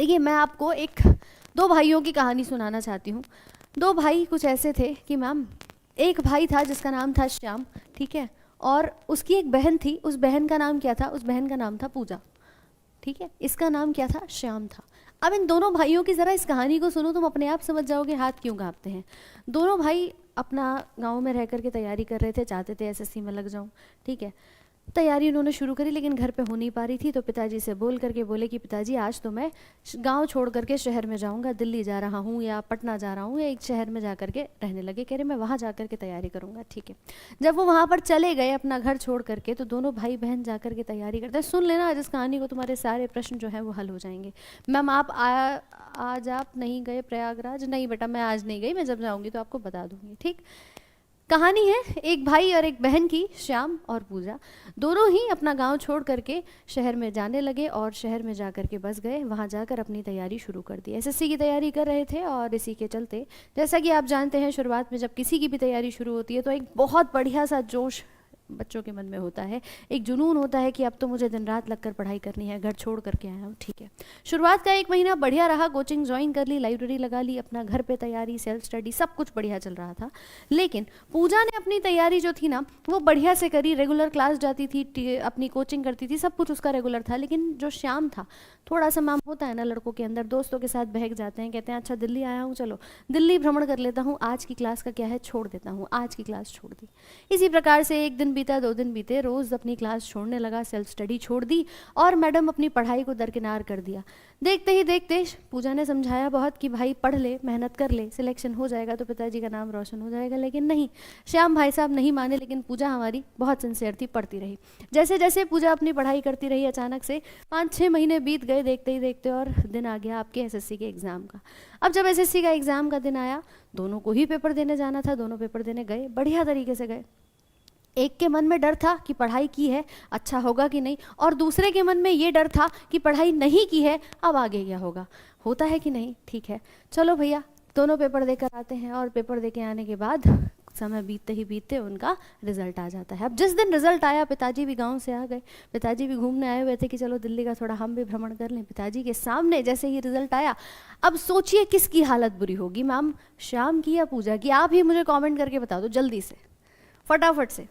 देखिए मैं आपको दो भाइयों की कहानी सुनाना चाहती हूँ। दो भाई कुछ ऐसे थे कि मैम, एक भाई था जिसका नाम था श्याम, ठीक है, और उसकी एक बहन थी। उस बहन का नाम क्या था? उस बहन का नाम था पूजा, ठीक है। इसका नाम क्या था? श्याम था। अब इन दोनों भाइयों की ज़रा इस कहानी को सुनो, तुम अपने आप समझ जाओगे हाथ क्यों कांपते हैं। दोनों भाई अपना गांव में रह करके तैयारी कर रहे थे, चाहते थे एसएससी में लग जाऊं, ठीक है। तैयारी उन्होंने शुरू करी, लेकिन घर पे हो नहीं पा रही थी, तो पिताजी से बोल करके बोले कि पिताजी आज तो मैं गांव छोड़ करके शहर में जाऊंगा, दिल्ली जा रहा हूँ या पटना जा रहा हूँ या एक शहर में जा करके रहने लगे। कह रहे मैं वहाँ जा करके तैयारी करूँगा, ठीक है। जब वो वहाँ पर चले गए अपना घर छोड़ करके, तो दोनों भाई बहन जा करके तैयारी करते हैं। सुन लेना आज इस कहानी को, तुम्हारे सारे प्रश्न जो हैं वो हल हो जाएंगे। मैम आज आप नहीं गए प्रयागराज? नहीं बेटा मैं आज नहीं गई, मैं जब जाऊँगी तो आपको बता दूँगी, ठीक। कहानी है एक भाई और एक बहन की, श्याम और पूजा। दोनों ही अपना गांव छोड़ करके शहर में जाने लगे और शहर में जा करके बस गए। वहां जाकर अपनी तैयारी शुरू कर दी। एसएससी की तैयारी कर रहे थे और इसी के चलते, जैसा कि आप जानते हैं, शुरुआत में जब किसी की भी तैयारी शुरू होती है तो एक बहुत बढ़िया सा जोश बच्चों के मन में होता है, एक जुनून होता है कि अब तो मुझे दिन रात लगकर पढ़ाई करनी है, घर छोड़ करके आया हूँ, ठीक है। शुरुआत का 1 महीना बढ़िया रहा, कोचिंग ज्वाइन कर ली, लाइब्रेरी लगा ली, अपना घर पे तैयारी, सेल्फ स्टडी, सब कुछ बढ़िया चल रहा था। लेकिन पूजा ने अपनी तैयारी जो थी ना वो बढ़िया से करी, रेगुलर क्लास जाती थी, अपनी कोचिंग करती थी, सब कुछ उसका रेगुलर था। लेकिन जो श्याम था, थोड़ा सा मैम होता है ना लड़कों के अंदर, दोस्तों के साथ बहक जाते हैं, कहते हैं अच्छा दिल्ली आया हूँ, चलो दिल्ली भ्रमण कर लेता हूँ, आज की क्लास का क्या है छोड़ देता हूँ, आज की क्लास छोड़ दी। इसी प्रकार से 1 दिन बीता, 2 दिन बीते, रोज़ अपनी क्लास छोड़ने लगा, सेल्फ स्टडी छोड़ दी और मैडम अपनी पढ़ाई को दरकिनार कर दिया। देखते ही देखते पूजा ने समझाया बहुत कि भाई पढ़ ले, मेहनत कर ले, सिलेक्शन हो जाएगा तो पिताजी का नाम रोशन हो जाएगा। लेकिन नहीं, श्याम भाई साहब नहीं माने। लेकिन पूजा हमारी बहुत सिंसियर थी, पढ़ती रही। जैसे जैसे पूजा अपनी पढ़ाई करती रही, अचानक से 5-6 महीने बीत गए देखते ही देखते, और दिन आ गया आपके एसएससी के एग्ज़ाम का। अब जब एसएससी का एग्ज़ाम का दिन आया, दोनों को ही पेपर देने जाना था, दोनों पेपर देने गए, बढ़िया तरीके से गए। एक के मन में डर था कि पढ़ाई की है अच्छा होगा कि नहीं, और दूसरे के मन में ये डर था कि पढ़ाई नहीं की है अब आगे क्या होगा, होता है कि नहीं, ठीक है। चलो भैया दोनों पेपर देकर आते हैं, और पेपर देके आने के बाद समय बीतते ही बीतते उनका रिजल्ट आ जाता है। अब जिस दिन रिजल्ट आया, पिताजी भी गांव से आ गए, पिताजी भी घूमने आए हुए थे कि चलो दिल्ली का थोड़ा हम भी भ्रमण कर लें। पिताजी के सामने जैसे ही रिजल्ट आया, अब सोचिए किसकी हालत बुरी होगी मैम, श्याम की या पूजा की? आप ही मुझे कॉमेंट करके बता दो जल्दी से, फटाफट से,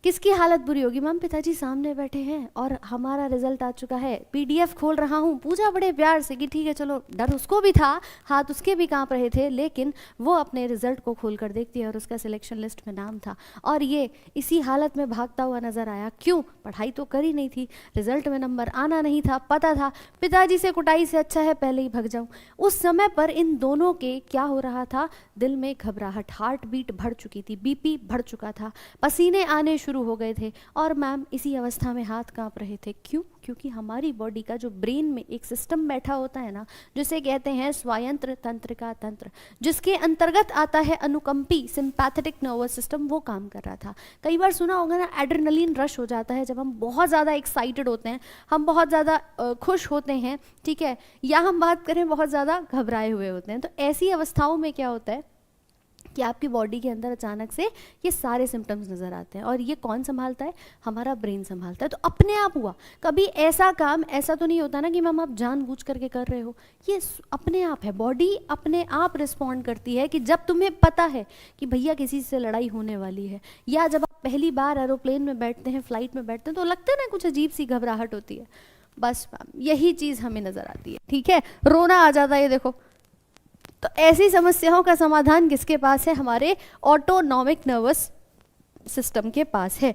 किसकी हालत बुरी होगी? मैम पिताजी सामने बैठे हैं और हमारा रिजल्ट आ चुका है, पीडीएफ खोल रहा हूँ। पूजा बड़े प्यार से कि ठीक है चलो, डर उसको भी था, हाथ उसके भी कांप रहे थे, लेकिन वो अपने रिजल्ट को खोल कर देखती है और उसका सिलेक्शन लिस्ट में नाम था, और ये इसी हालत में भागता हुआ नजर आया। क्यों? पढ़ाई तो करी नहीं थी, रिजल्ट में नंबर आना नहीं था, पता था पिताजी से कुटाई से अच्छा है पहले ही भाग जाऊं। उस समय पर इन दोनों के क्या हो रहा था? दिल में घबराहट, हार्ट बीट बढ़ चुकी थी, बीपी बढ़ चुका था, पसीने आने शुरू हो गए थे, और मैम इसी अवस्था में हाथ कांप रहे थे। क्यों? क्योंकि हमारी बॉडी का जो ब्रेन में एक सिस्टम बैठा होता है ना, जिसे कहते हैं स्वायंत्र तंत्र का तंत्र, जिसके अंतर्गत आता है अनुकंपी सिंपैथेटिक नर्वस सिस्टम, वो काम कर रहा था। कई बार सुना होगा ना, एड्रेनलिन रश हो जाता है जब हम बहुत ज़्यादा एक्साइटेड होते हैं, हम बहुत ज़्यादा खुश होते हैं, ठीक है, या हम बात करें बहुत ज़्यादा घबराए हुए होते हैं। तो ऐसी अवस्थाओं में क्या होता है कि आपकी बॉडी के अंदर अचानक से ये सारे सिम्टम्स नज़र आते हैं, और ये कौन संभालता है? हमारा ब्रेन संभालता है। तो अपने आप हुआ। कभी ऐसा काम ऐसा तो नहीं होता ना कि मैम आप जानबूझ करके कर रहे हो, ये अपने आप है, बॉडी अपने आप रिस्पॉन्ड करती है कि जब तुम्हें पता है कि भैया किसी से लड़ाई होने वाली है, या जब आप पहली बार एरोप्लेन में बैठते हैं, फ्लाइट में बैठते हैं, तो लगता है ना कुछ अजीब सी घबराहट होती है। बस मैम यही चीज़ हमें नज़र आती है, ठीक है, रोना आ जाता है, ये देखो। तो ऐसी समस्याओं का समाधान किसके पास है? हमारे ऑटोनॉमिक नर्वस सिस्टम के पास है।